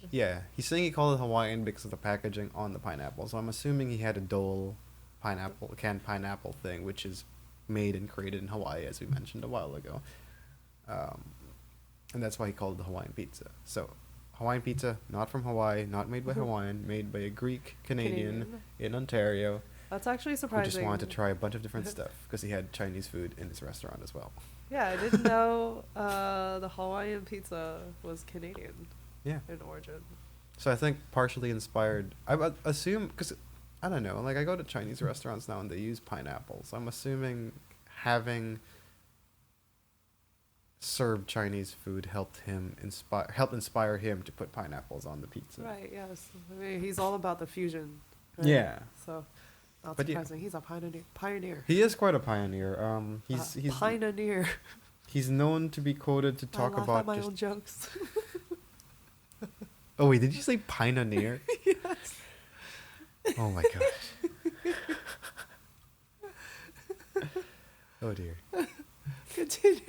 yeah, he's saying he called it Hawaiian because of the packaging on the pineapple. So I'm assuming he had a Dole canned pineapple thing, which is made and created in Hawaii, as we mentioned a while ago. And that's why he called it the Hawaiian pizza. So Hawaiian pizza, not from Hawaii, not made by Hawaiian, made by a Greek Canadian in Ontario, That's actually who surprising. just wanted to try a bunch of different stuff because he had Chinese food in his restaurant as well. Yeah, I didn't know the Hawaiian pizza was Canadian Yeah. in origin. So I think partially inspired. I would assume because I don't know. Like I go to Chinese restaurants now and they use pineapples. I'm assuming having served Chinese food helped inspire him to put pineapples on the pizza. Right, yes. I mean, he's all about the fusion. Right? Yeah. So, not But yeah. surprising. He's a pioneer. He is quite a pioneer. He's pioneer. he's known to be quoted to talk I laugh about at my just. own jokes. Oh wait, did you say pioneer? Yes. Oh my gosh. Oh dear. Continue.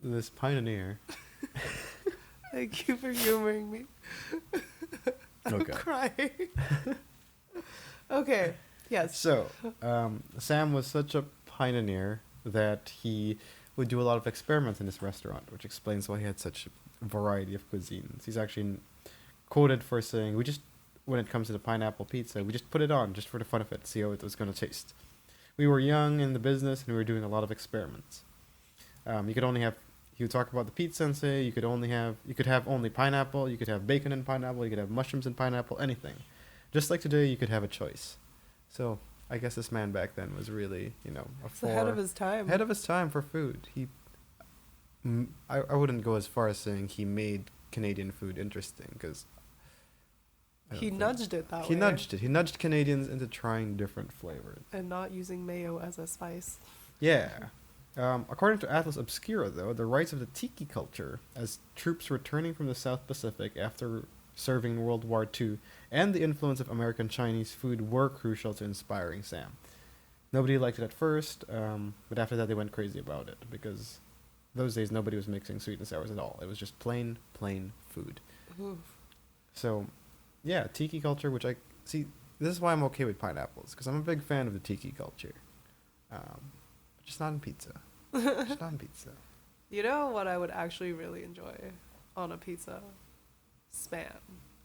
This pioneer. Thank you for humoring me. I'm Okay. crying. Okay. Yes. So, Sam was such a pioneer that he would do a lot of experiments in his restaurant, which explains why he had such a variety of cuisines. He's actually quoted for saying, when it comes to the pineapple pizza, we just put it on just for the fun of it, see how it was going to taste. We were young in the business and we were doing a lot of experiments. He would talk about the pizza and say you could have only pineapple, you could have bacon and pineapple, you could have mushrooms and pineapple, anything. Just like today, you could have a choice. So I guess this man back then was really, Ahead of his time. ahead of his time for food. I wouldn't go as far as saying he made Canadian food interesting because He nudged it that way. He nudged it. He nudged Canadians into trying different flavors. And not using mayo as a spice. Yeah. According to Atlas Obscura, though, the rise of the tiki culture as troops returning from the South Pacific after serving in World War II and the influence of American Chinese food were crucial to inspiring Sam. Nobody liked it at first, but after that they went crazy about it because those days nobody was mixing sweet and sours at all. It was just plain food. Oof. So, yeah, tiki culture, which this is why I'm okay with pineapples because I'm a big fan of the tiki culture. Just not in pizza. Just not in pizza. You know what I would actually really enjoy on a pizza? Spam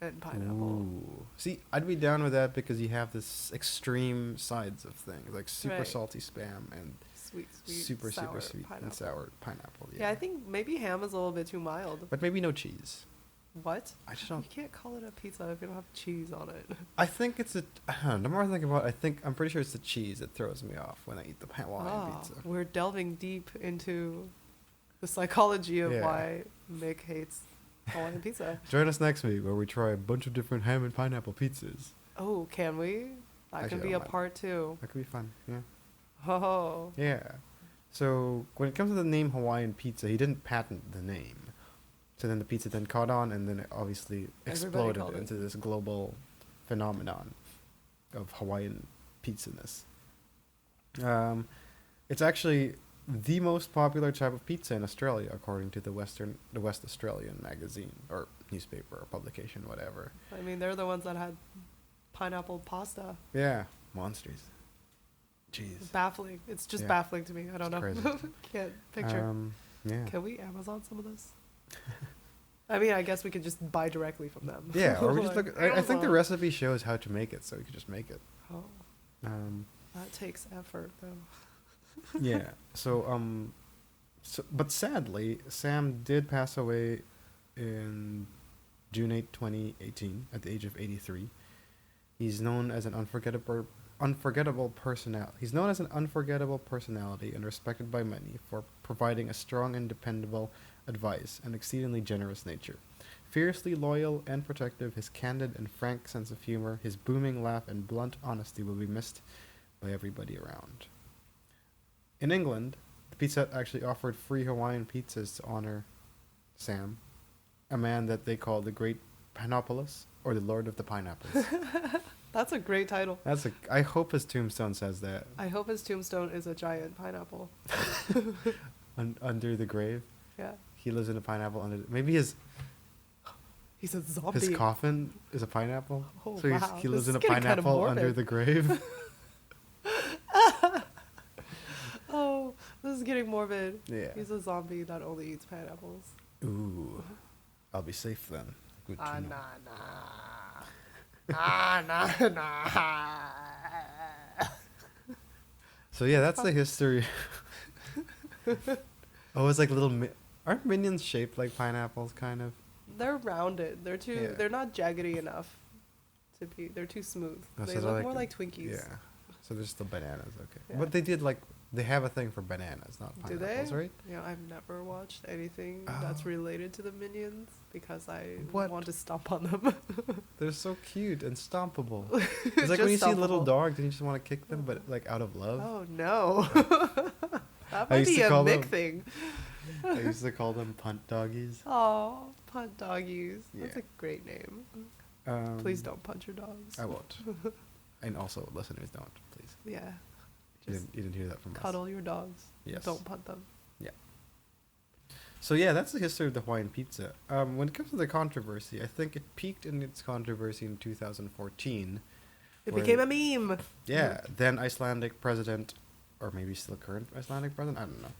and pineapple. Ooh. See, I'd be down with that because you have this extreme sides of things, like super Right. salty spam and Sweet, super sour sweet pineapple. and sour pineapple. Yeah, I think maybe ham is a little bit too mild. But maybe no cheese. What? I just You don't. can't call it a pizza if you don't have cheese on it. I think it's the more I think about it, I'm pretty sure it's the cheese that throws me off when I eat the Hawaiian pizza. We're delving deep into the psychology of Yeah. why Mik hates Hawaiian pizza. Join us next week where we try a bunch of different ham and pineapple pizzas. Oh, can we? That Actually, can I be a don't mind. part two. That could be fun. Yeah. Oh. Yeah. So when it comes to the name Hawaiian pizza, he didn't patent the name. So then the pizza then caught on, and then it obviously Everybody exploded called it. into this global phenomenon of Hawaiian pizza-ness. It's actually the most popular type of pizza in Australia, according to the West Australian magazine or newspaper or publication, whatever. I mean, they're the ones that had pineapple pasta. Yeah, monsters. Jeez. Baffling. It's just Yeah. baffling to me. I don't know. Crazy. Can't picture. Yeah. Can we Amazon some of this? I mean, I guess we could just buy directly from them. Yeah, or we just Like, look. I think the Amazon. recipe shows how to make it, so we could just make it. Oh, Um, that takes effort, though. yeah. But sadly, Sam did pass away in June 8, 2018, at the age of 83. He's known as an unforgettable personality. He's known as an unforgettable personality and respected by many for providing a strong and dependable advice and exceedingly generous nature. Fiercely loyal and protective, his candid and frank sense of humor, his booming laugh, and blunt honesty will be missed by everybody around. In England, the Pizza Hut actually offered free Hawaiian pizzas to honor Sam, a man that they call the Great Pinopolis, or the Lord of the Pineapples. That's a great title. I hope his tombstone says that. I hope his tombstone is a giant pineapple. Under the grave. Yeah. He lives in a pineapple under. Maybe his He's a zombie. his coffin is a pineapple. Oh, So wow. he lives This in a is getting kinda pineapple under morbid. the grave. Oh, this is getting morbid. Yeah. He's a zombie that only eats pineapples. Ooh, I'll be safe then. Good to Ah, know. nah. Ah, nah, nah. So yeah, that's the history. Oh, it's like little. Aren't minions shaped like pineapples, kind of? They're rounded. They're too. Yeah. They're not jaggedy enough to be. They're too smooth. That's They what I look more them. like Twinkies. Yeah. So there's still bananas, okay. Yeah. But they did like they have a thing for bananas, not Do pineapples, they? right? You know, I've never watched anything that's Oh. related to the minions because I What? want to stomp on them. They're so cute and stompable. It's like when you Just see little stompable. dogs and you just want to kick them, but like out of love. Oh no. That I might used be to a call Mick them- thing. I used to call them punt doggies. Oh, punt doggies. That's Yeah. a great name. Um, Please don't punch your dogs. I won't. And also, listeners, don't, please. Yeah. You Just didn't hear that from us. cuddle your dogs. Yes. Don't punt them. So yeah, that's the history of the Hawaiian pizza. When it comes to the controversy, I think it peaked in its controversy in 2014. It where- became a meme. Yeah, then Icelandic president, or maybe still current Icelandic president, I don't know,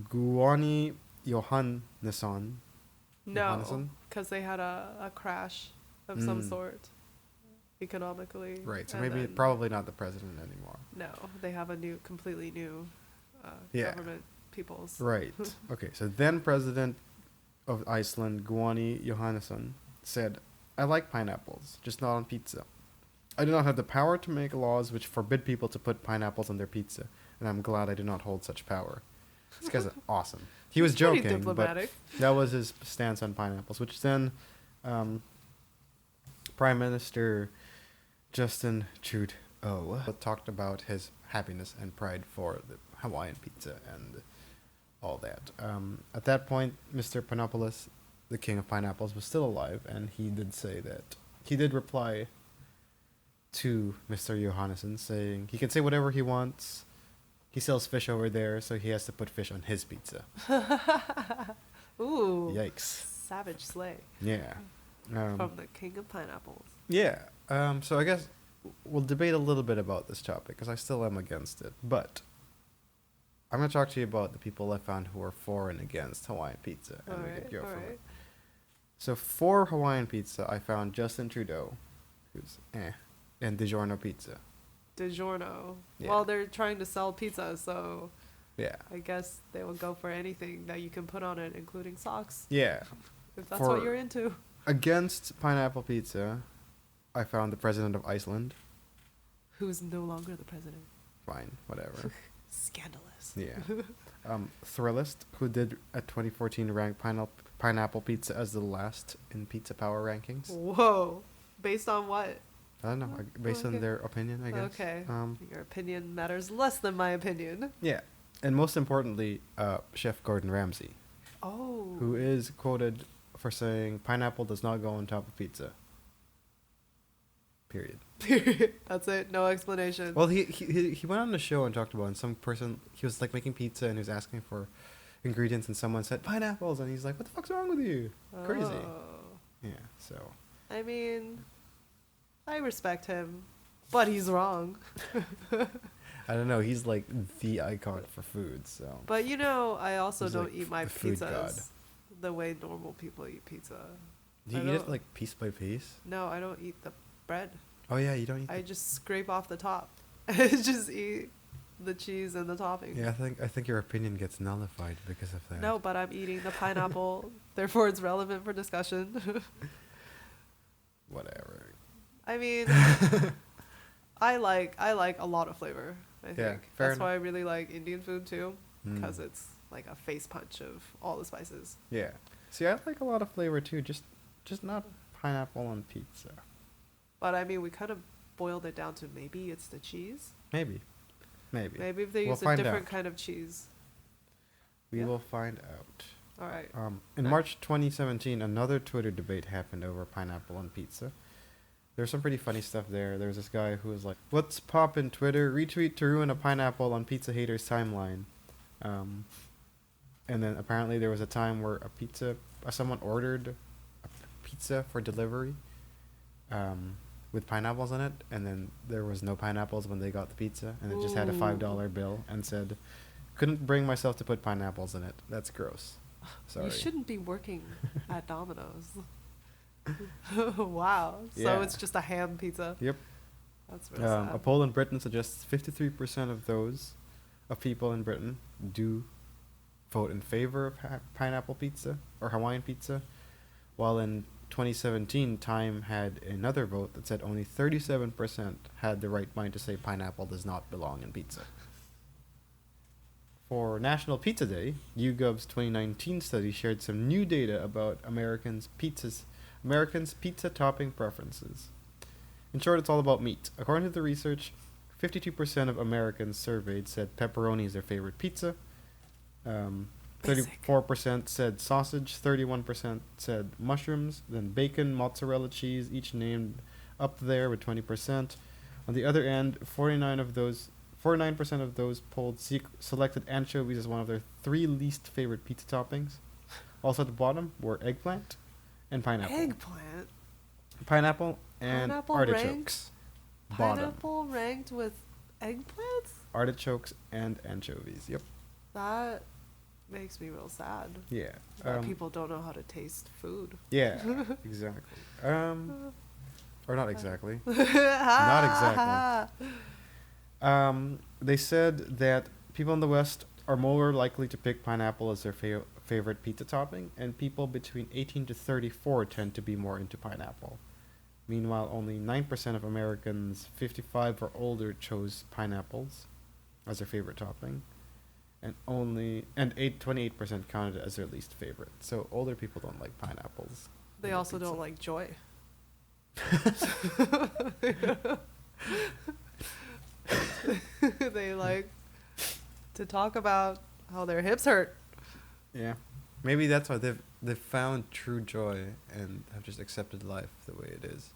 Guðni Jóhannesson. No, Johannesson? because they had a crash of some Mm. sort economically. Right, so and maybe then- probably not the president anymore. No, they have a completely new Yeah. government peoples. Right. Okay, so then president of Iceland, Guðni Jóhannesson, said, I like pineapples, just not on pizza. I do not have the power to make laws which forbid people to put pineapples on their pizza, and I'm glad I do not hold such power. This guy's awesome. He was Pretty joking, but diplomatic. that was his stance on pineapples, which then Prime Minister Justin Trudeau talked about his happiness and pride for the Hawaiian pizza and all that. At that point, Mr. Panopoulos, the king of pineapples, was still alive, and he did say that he did reply to Mr. Johannesson saying he can say whatever he wants. He sells fish over there, so he has to put fish on his pizza. Ooh. Yikes. Savage slay Yeah. from the king of pineapples. Yeah. So I guess we'll debate a little bit about this topic because I still am against it. But I'm going to talk to you about the people I found who are for and against Hawaiian pizza. And we could go from it. So for Hawaiian pizza, I found Justin Trudeau, who's and DiGiorno Pizza. DiGiorno. Yeah. Well, they're trying to sell pizza, so Yeah. I guess they will go for anything that you can put on it, including socks, Yeah. if that's For- what you're into. Against pineapple pizza, I found the president of Iceland. Who's no longer the president. Fine, whatever. Scandalous. Yeah. Thrillist, who did a 2014 rank pineapple pizza as the last in Pizza Power rankings. Whoa. Based on what? I don't know, based on Okay. their opinion, I guess. Okay. Um, Your opinion matters less than my opinion. yeah. And most importantly, Chef Gordon Ramsay, Oh. who is quoted for saying pineapple does not go on top of pizza. Period. That's it. No explanation. Well, he went on the show and talked about, and some person, he was like making pizza and he was asking for ingredients, and someone said pineapples, and he's like, what the fuck's wrong with you? Crazy. Oh. Yeah, so. I mean, I respect him, but he's wrong. I don't know. He's like the icon for food. So. But you know, I also He's don't like eat my the food god. pizzas the way normal people eat pizza. Do I you eat it don't- like piece by piece? No, I don't eat the bread. Oh yeah, you don't eat. I just scrape off the top. I just eat the cheese and the topping. Yeah, I think your opinion gets nullified because of that. No, but I'm eating the pineapple, therefore it's relevant for discussion. Whatever. I mean, I like a lot of flavor. I think Yeah, fair that's why I enough. really like Indian food too, because Mm. it's like a face punch of all the spices. Yeah. See, I like a lot of flavor too. Just not pineapple on pizza. But I mean, we kind of boiled it down to maybe it's the cheese. Maybe. Maybe if they We'll use a find different out. kind of cheese. We Yeah. will find out. All right. In March 2017, another Twitter debate happened over pineapple on pizza. There's some pretty funny stuff there. There's this guy who was like, "What's poppin' Twitter? Retweet to ruin a pineapple on pizza haters timeline." And then apparently there was a time where someone ordered a pizza for delivery, with pineapples in it, and then there was no pineapples when they got the pizza, and it just had a $5 bill and said, "Couldn't bring myself to put pineapples in it. That's gross. Sorry." You shouldn't be working at Domino's. Wow. So Yeah. it's just a ham pizza. Yep. That's real A sad. poll in Britain suggests 53% of people in Britain do vote in favor of pineapple pizza or Hawaiian pizza, while in 2017, Time had another vote that said only 37% had the right mind to say pineapple does not belong in pizza. For National Pizza Day, YouGov's 2019 study shared some new data about Americans' pizza topping preferences. In short, it's all about meat. According to the research, 52% of Americans surveyed said pepperoni is their favorite pizza. 34% said sausage, 31% said mushrooms, then bacon, mozzarella cheese, each named up there with 20%. On the other end, 49% of those polled selected anchovies as one of their 3 least favorite pizza toppings. Also at the bottom were eggplant and pineapple. Eggplant. Pineapple and Pineapple artichokes. Bottom. Pineapple ranked with eggplants? Artichokes and anchovies. Yep. That makes me real sad. Yeah. That people don't know how to taste food. Yeah. Exactly. Or not exactly. Not exactly. They said that people in the West are more likely to pick pineapple as their favorite pizza topping, and people between 18 to 34 tend to be more into pineapple. Meanwhile, only 9% of Americans 55 or older chose pineapples as their favorite topping, and 28% counted it as their least favorite. So older people don't like pineapples. They in their also pizza. don't like joy. They like to talk about how their hips hurt. Yeah, maybe that's why they've found true joy and have just accepted life the way it is,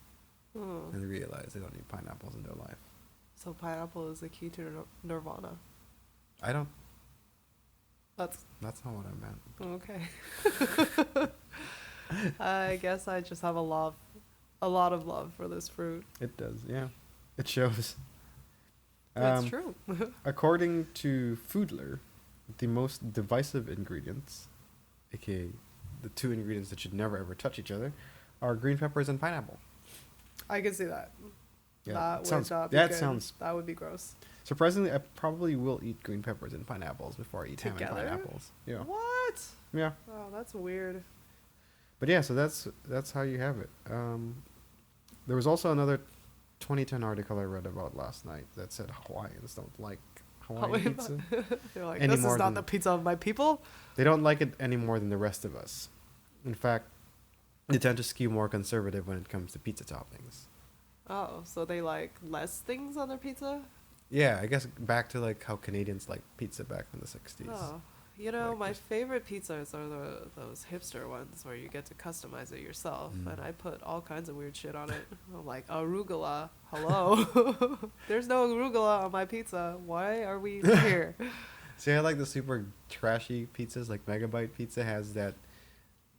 Hmm. and realize they don't need pineapples in their life. So pineapple is the key to nirvana. I don't. That's That's not what I meant. okay. I guess I just have a lot of love for this fruit. It does, yeah. It shows. It's true. According to Foodler, the most divisive ingredients, aka the 2 ingredients that should never ever touch each other, are green peppers and pineapple. I can see that. Yeah, That sounds, would not be that good. sounds That would be gross. surprisingly. I probably will eat green peppers and pineapples before I eat ham and Together? pineapples. Yeah, What? yeah. Oh, that's weird. But yeah, so that's how you have it. There was also another 2010 article I read about last night that said Hawaiians don't like Hawaiian pizza. They're like, Any this more is not than- the pizza of my people. They don't like it any more than the rest of us. In fact, they tend to skew more conservative when it comes to pizza toppings. Oh, so they like less things on their pizza? Yeah, I guess back to like how Canadians like pizza back in the 60s. Oh, you know, Like my just- favorite pizzas are those hipster ones where you get to customize it yourself, Mm. and I put all kinds of weird shit on it. I'm like, arugula, hello. There's no arugula on my pizza. Why are we here? See, I like the super trashy pizzas, like Megabyte Pizza has that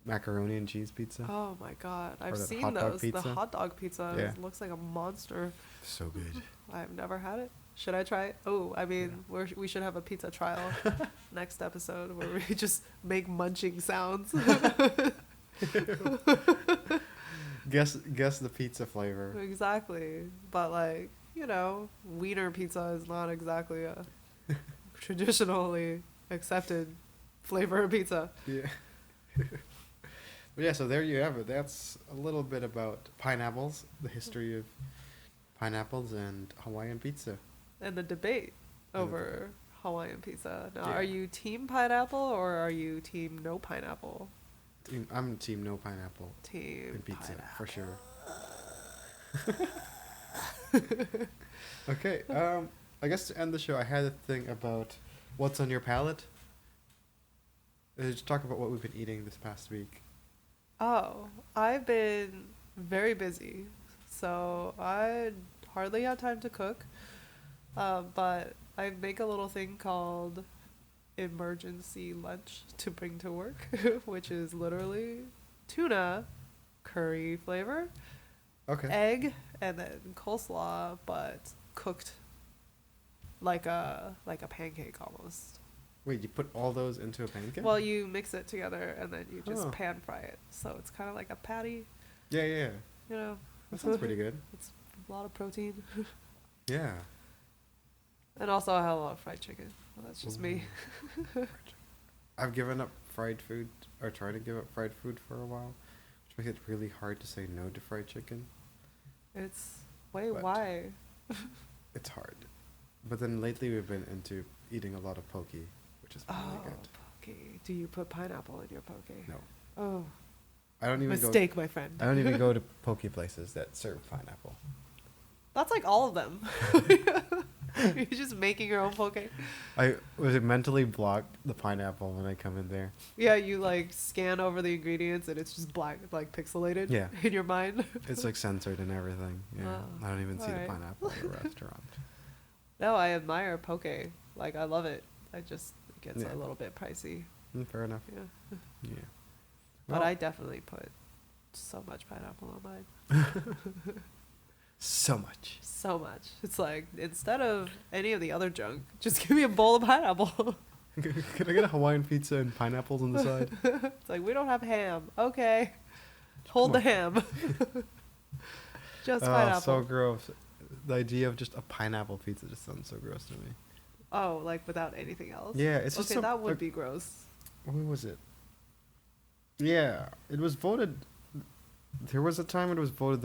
macaroni and cheese pizza. Oh my god, Or I've that seen hot dog those. pizza. The hot dog pizza Yeah. looks like a monster. So good. I've never had it. Should I try it? Oh, I mean, we should have a pizza trial next episode where we just make munching sounds. Guess the pizza flavor. Exactly. But like, wiener pizza is not exactly a traditionally accepted flavor of pizza. Yeah. But yeah, so there you have it. That's a little bit about pineapples, the history of pineapples and Hawaiian pizza. And the debate over Hawaiian pizza. Now, Yeah. are you team pineapple or are you team no pineapple? I'm team no pineapple Team in pizza pineapple. for sure. Okay, I guess to end the show, I had a thing about what's on your palate. Just talk about what we've been eating this past week. Oh, I've been very busy, so I hardly have time to cook. But I make a little thing called emergency lunch to bring to work, which is literally tuna, curry flavor, Okay. egg, and then coleslaw, but cooked like a pancake almost. Wait, you put all those into a pancake? Well, you mix it together and then you just Oh. pan fry it, so it's kind of like a patty. Yeah. You know, That sounds pretty good. it's a lot of protein. Yeah. And also, I have a lot of fried chicken. Well, that's just me. I've given up fried food, or tried to give up fried food for a while, which makes it really hard to say no to fried chicken. Wait, But- why? It's hard. But then lately we've been into eating a lot of poke, which is really good. Poke. Do you put pineapple in your poke? No. Oh, I don't even mistake, my friend. I don't even go to poke places that serve pineapple. That's like all of them. You're just making your own poke. I was mentally blocked the pineapple when I come in there. Yeah, you like scan over the ingredients and it's just black, like pixelated. Yeah. In your mind. It's like censored and everything. Yeah. Oh, I don't even see the alright. pineapple at a restaurant. No, I admire poke. Like I love it. It gets Yeah. a little bit pricey. Fair enough. Yeah. Yeah. But Well, I definitely put so much pineapple on mine. so much. So much. It's like, instead of any of the other junk, just give me a bowl of pineapple. Could I get a Hawaiian pizza and pineapples on the side? It's like, we don't have ham. Okay. Hold the ham. Just pineapple. So gross. The idea of just a pineapple pizza just sounds so gross to me. Oh, like without anything else? Yeah, it's just okay, some, that would like, be gross. What was it? Yeah, it was voted. There was a time it was voted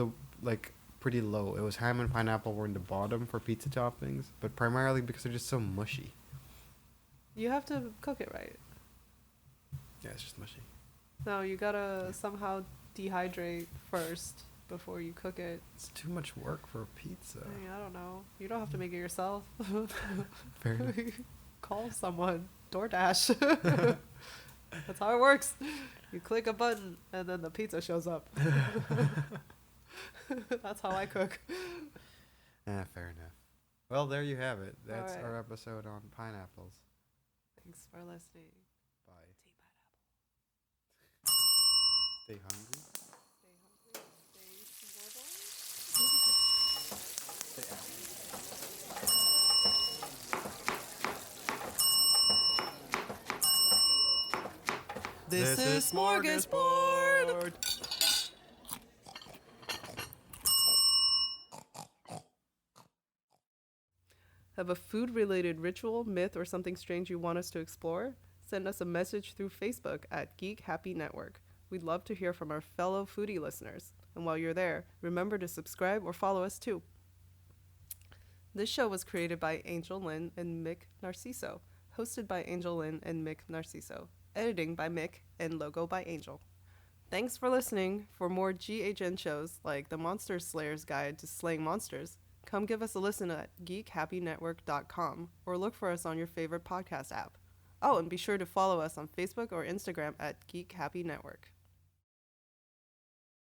pretty low. It was ham and pineapple were in the bottom for pizza toppings, but primarily because they're just so mushy. You have to cook it right. Yeah, it's just mushy. No, you gotta somehow dehydrate first before you cook it. It's too much work for a pizza. I mean, I don't know. You don't have to make it yourself. Fair enough. Call someone. DoorDash. That's how it works. You click a button and then the pizza shows up. That's how I cook. Fair enough. Well, there you have it. That's Alright. our episode on pineapples. Thanks for listening. Bye. Tea pineapple. Stay hungry. Stay hungry. Stay smorgasbord. Stay active. This is Smorgasbord. Have a food-related ritual, myth, or something strange you want us to explore? Send us a message through Facebook at Geek Happy Network. We'd love to hear from our fellow foodie listeners. And while you're there, remember to subscribe or follow us too. This show was created by Angel Lynn and Mik Narciso, hosted by Angel Lynn and Mik Narciso, editing by Mik, and logo by Angel. Thanks for listening. For more GHN shows like the Monster Slayer's Guide to Slaying Monsters, come give us a listen at geekhappynetwork.com or look for us on your favorite podcast app. Oh, and be sure to follow us on Facebook or Instagram at Geek Happy Network.